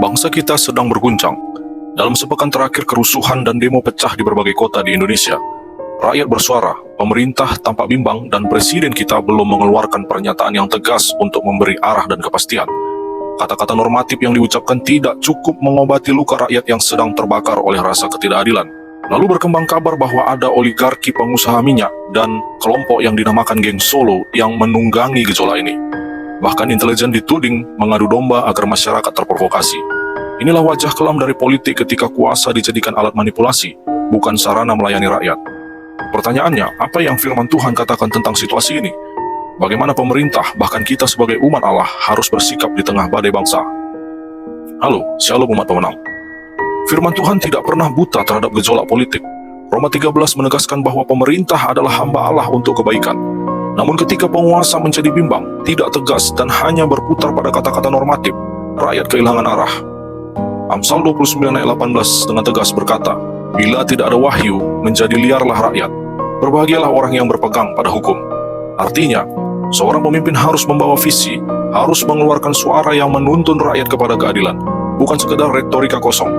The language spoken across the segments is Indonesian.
Bangsa kita sedang berguncang. Dalam sepekan terakhir, kerusuhan dan demo pecah di berbagai kota di Indonesia. Rakyat bersuara, pemerintah tampak bimbang, dan presiden kita belum mengeluarkan pernyataan yang tegas untuk memberi arah dan kepastian. Kata-kata normatif yang diucapkan tidak cukup mengobati luka rakyat yang sedang terbakar oleh rasa ketidakadilan. Lalu berkembang kabar bahwa ada oligarki pengusaha minyak dan kelompok yang dinamakan geng Solo yang menunggangi gejolak ini. Bahkan intelijen dituding mengadu domba agar masyarakat terprovokasi. Inilah wajah kelam dari politik ketika kuasa dijadikan alat manipulasi, bukan sarana melayani rakyat. Pertanyaannya, apa yang firman Tuhan katakan tentang situasi ini? Bagaimana pemerintah, bahkan kita sebagai umat Allah, harus bersikap di tengah badai bangsa? Halo, shalom umat pemenang. Firman Tuhan tidak pernah buta terhadap gejolak politik. Roma 13 menegaskan bahwa pemerintah adalah hamba Allah untuk kebaikan. Namun ketika penguasa menjadi bimbang, tidak tegas, dan hanya berputar pada kata-kata normatif, rakyat kehilangan arah. Amsal 29 ayat 18 dengan tegas berkata, "Bila tidak ada wahyu, menjadi liarlah rakyat. Berbahagialah orang yang berpegang pada hukum." Artinya, seorang pemimpin harus membawa visi, harus mengeluarkan suara yang menuntun rakyat kepada keadilan, bukan sekedar retorika kosong.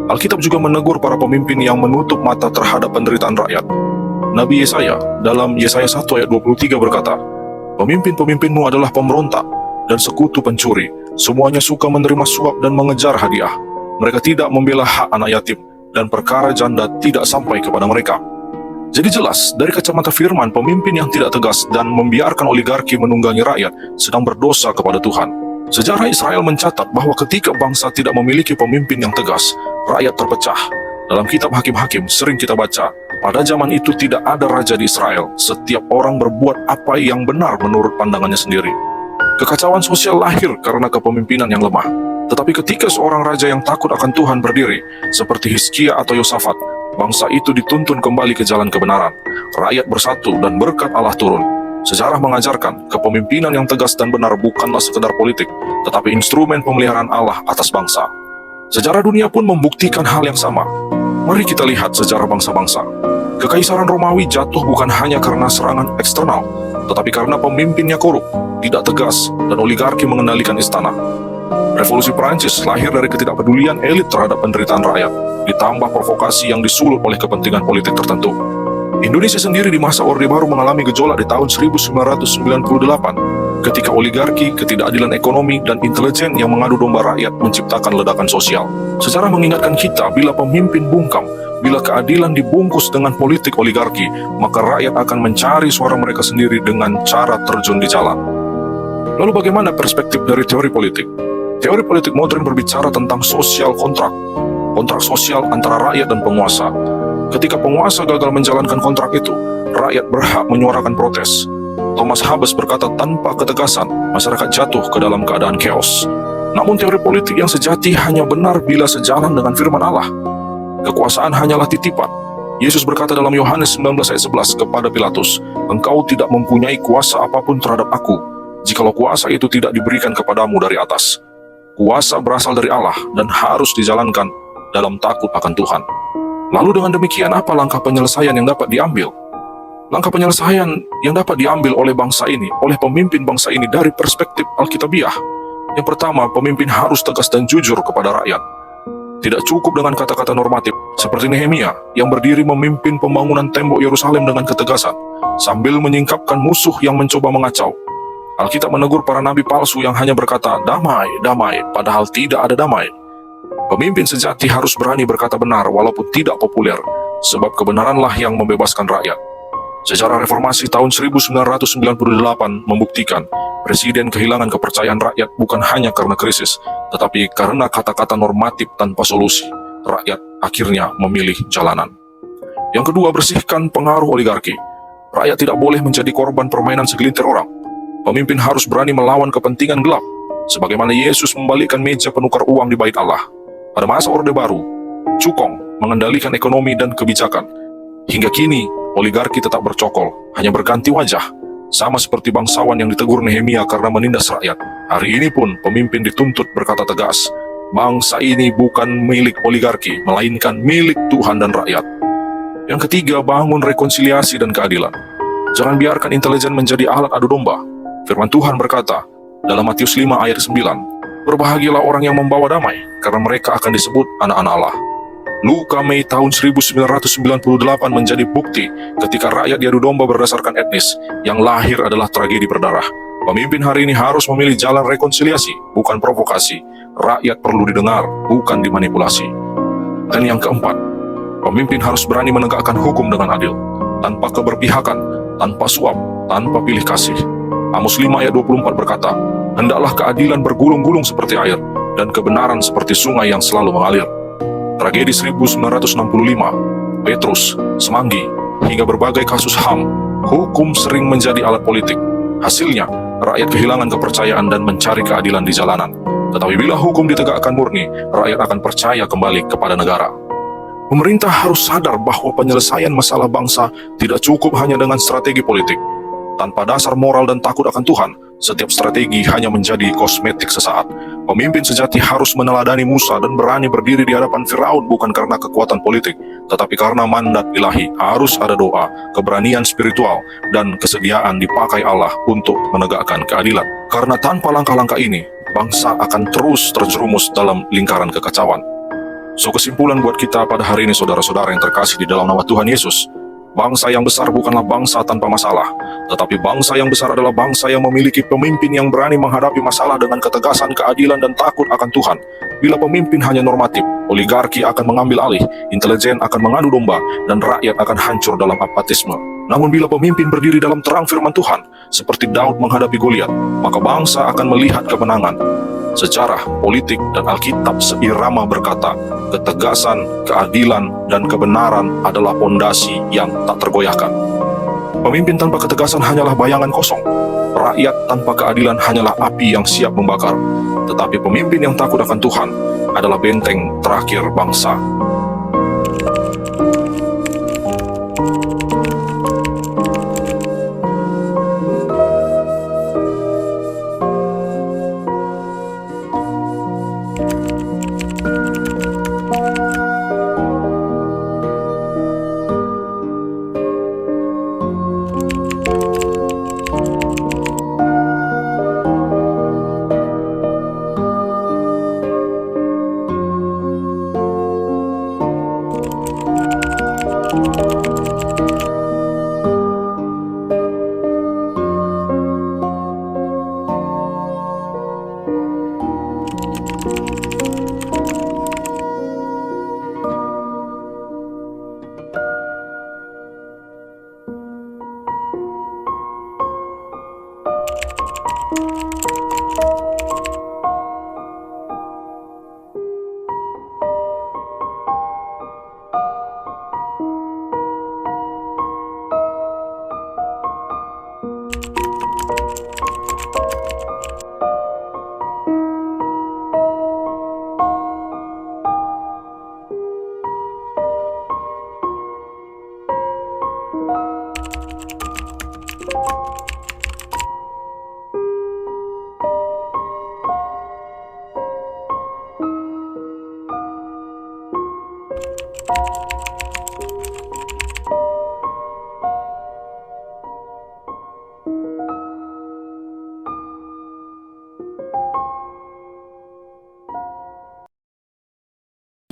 Alkitab juga menegur para pemimpin yang menutup mata terhadap penderitaan rakyat. Nabi Yesaya dalam Yesaya 1 ayat 23 berkata, "Pemimpin-pemimpinmu adalah pemberontak dan sekutu pencuri. Semuanya suka menerima suap dan mengejar hadiah. Mereka tidak membela hak anak yatim, dan perkara janda tidak sampai kepada mereka." Jadi jelas, dari kacamata firman, pemimpin yang tidak tegas dan membiarkan oligarki menunggangi rakyat sedang berdosa kepada Tuhan. Sejarah Israel mencatat bahwa ketika bangsa tidak memiliki pemimpin yang tegas, rakyat terpecah. Dalam kitab Hakim-Hakim sering kita baca, pada zaman itu tidak ada raja di Israel. Setiap orang berbuat apa yang benar menurut pandangannya sendiri. Kekacauan sosial lahir karena kepemimpinan yang lemah. Tetapi ketika seorang raja yang takut akan Tuhan berdiri, seperti Hizkia atau Yosafat, bangsa itu dituntun kembali ke jalan kebenaran. Rakyat bersatu dan berkat Allah turun. Sejarah mengajarkan kepemimpinan yang tegas dan benar bukanlah sekedar politik, tetapi instrumen pemeliharaan Allah atas bangsa. Sejarah dunia pun membuktikan hal yang sama. Mari kita lihat sejarah bangsa-bangsa. Kekaisaran Romawi jatuh bukan hanya karena serangan eksternal, tetapi karena pemimpinnya korup, tidak tegas, dan oligarki mengendalikan istana. Revolusi Prancis lahir dari ketidakpedulian elit terhadap penderitaan rakyat, ditambah provokasi yang disulut oleh kepentingan politik tertentu. Indonesia sendiri di masa Orde Baru mengalami gejolak di tahun 1998, ketika oligarki, ketidakadilan ekonomi, dan intelijen yang mengadu domba rakyat menciptakan ledakan sosial. Sejarah mengingatkan kita, bila pemimpin bungkam, bila keadilan dibungkus dengan politik oligarki, maka rakyat akan mencari suara mereka sendiri dengan cara terjun di jalan. Lalu bagaimana perspektif dari teori politik? Teori politik modern berbicara tentang sosial kontrak sosial antara rakyat dan penguasa. Ketika penguasa gagal menjalankan kontrak itu, rakyat berhak menyuarakan protes. Thomas Hobbes berkata, tanpa ketegasan, masyarakat jatuh ke dalam keadaan chaos. Namun teori politik yang sejati hanya benar bila sejalan dengan firman Allah. Kekuasaan hanyalah titipan. Yesus berkata dalam Yohanes 19 ayat 11 kepada Pilatus, "Engkau tidak mempunyai kuasa apapun terhadap aku, jikalau kuasa itu tidak diberikan kepadamu dari atas." Kuasa berasal dari Allah dan harus dijalankan dalam takut akan Tuhan. Lalu dengan demikian, apa langkah penyelesaian yang dapat diambil? Langkah penyelesaian yang dapat diambil oleh bangsa ini, oleh pemimpin bangsa ini dari perspektif Alkitabiah. Yang pertama, pemimpin harus tegas dan jujur kepada rakyat. Tidak cukup dengan kata-kata normatif, seperti Nehemia yang berdiri memimpin pembangunan tembok Yerusalem dengan ketegasan, sambil menyingkapkan musuh yang mencoba mengacau. Alkitab menegur para nabi palsu yang hanya berkata, "Damai, damai," padahal tidak ada damai. Pemimpin sejati harus berani berkata benar walaupun tidak populer, sebab kebenaranlah yang membebaskan rakyat. Sejarah reformasi tahun 1998 membuktikan presiden kehilangan kepercayaan rakyat bukan hanya karena krisis, tetapi karena kata-kata normatif tanpa solusi. Rakyat akhirnya memilih jalanan. Yang kedua, bersihkan pengaruh oligarki. Rakyat tidak boleh menjadi korban permainan segelintir orang. Pemimpin harus berani melawan kepentingan gelap, sebagaimana Yesus membalikkan meja penukar uang di bait Allah. Pada masa Orde Baru, cukong mengendalikan ekonomi dan kebijakan. Hingga kini, oligarki tetap bercokol, hanya berganti wajah. Sama seperti bangsawan yang ditegur Nehemia karena menindas rakyat. Hari ini pun pemimpin dituntut berkata tegas, bangsa ini bukan milik oligarki, melainkan milik Tuhan dan rakyat. Yang ketiga, bangun rekonsiliasi dan keadilan. Jangan biarkan intelijen menjadi alat adu domba. Firman Tuhan berkata, dalam Matius 5 ayat 9, Berbahagialah orang yang membawa damai, karena mereka akan disebut anak-anak Allah. Luka Mei tahun 1998 menjadi bukti ketika rakyat diadu domba berdasarkan etnis, yang lahir adalah tragedi berdarah. Pemimpin hari ini harus memilih jalan rekonsiliasi, bukan provokasi. Rakyat perlu didengar, bukan dimanipulasi. Dan yang keempat, pemimpin harus berani menegakkan hukum dengan adil, tanpa keberpihakan, tanpa suap, tanpa pilih kasih. Amos 5 ayat 24 berkata, "Hendaklah keadilan bergulung-gulung seperti air, dan kebenaran seperti sungai yang selalu mengalir." Tragedi 1965, Petrus, Semanggi, hingga berbagai kasus HAM, hukum sering menjadi alat politik. Hasilnya, rakyat kehilangan kepercayaan dan mencari keadilan di jalanan. Tetapi bila hukum ditegakkan murni, rakyat akan percaya kembali kepada negara. Pemerintah harus sadar bahwa penyelesaian masalah bangsa tidak cukup hanya dengan strategi politik. Tanpa dasar moral dan takut akan Tuhan, setiap strategi hanya menjadi kosmetik sesaat. Pemimpin sejati harus meneladani Musa dan berani berdiri di hadapan Firaun bukan karena kekuatan politik, tetapi karena mandat ilahi. Harus ada doa, keberanian spiritual, dan kesediaan dipakai Allah untuk menegakkan keadilan. Karena tanpa langkah-langkah ini, bangsa akan terus terjerumus dalam lingkaran kekacauan. So, kesimpulan buat kita pada hari ini, saudara-saudara yang terkasih di dalam nama Tuhan Yesus, bangsa yang besar bukanlah bangsa tanpa masalah, tetapi bangsa yang besar adalah bangsa yang memiliki pemimpin yang berani menghadapi masalah dengan ketegasan, keadilan, dan takut akan Tuhan. Bila pemimpin hanya normatif, oligarki akan mengambil alih, intelijen akan mengadu domba, dan rakyat akan hancur dalam apatisme. Namun bila pemimpin berdiri dalam terang firman Tuhan, seperti Daud menghadapi Goliat, maka bangsa akan melihat kemenangan. Sejarah, politik, dan Alkitab seirama berkata, ketegasan, keadilan, dan kebenaran adalah pondasi yang tak tergoyahkan. Pemimpin tanpa ketegasan hanyalah bayangan kosong. Rakyat tanpa keadilan hanyalah api yang siap membakar. Tetapi pemimpin yang takut akan Tuhan adalah benteng terakhir bangsa.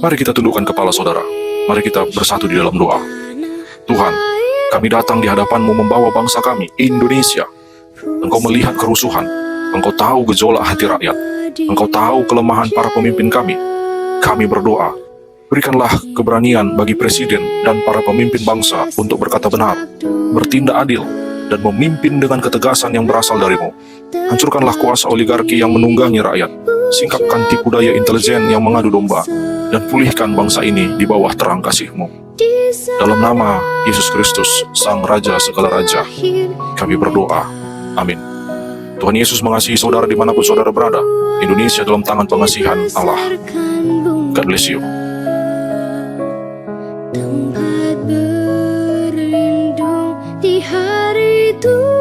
Mari kita tundukkan kepala saudara. Mari kita bersatu di dalam doa. Tuhan, kami datang di hadapan-Mu membawa bangsa kami, Indonesia. Engkau melihat kerusuhan. Engkau tahu gejolak hati rakyat. Engkau tahu kelemahan para pemimpin kami. Kami berdoa, berikanlah keberanian bagi presiden dan para pemimpin bangsa untuk berkata benar, bertindak adil, dan memimpin dengan ketegasan yang berasal dari-Mu. Hancurkanlah kuasa oligarki yang menunggangi rakyat. Singkapkan tipu daya intelijen yang mengadu domba, dan pulihkan bangsa ini di bawah terang kasih-Mu. Dalam nama Yesus Kristus, Sang Raja segala Raja, kami berdoa. Amin. Tuhan Yesus mengasihi saudara dimanapun saudara berada. Indonesia dalam tangan pengasihan Allah. God bless you. Tempat berlindung di hari itu.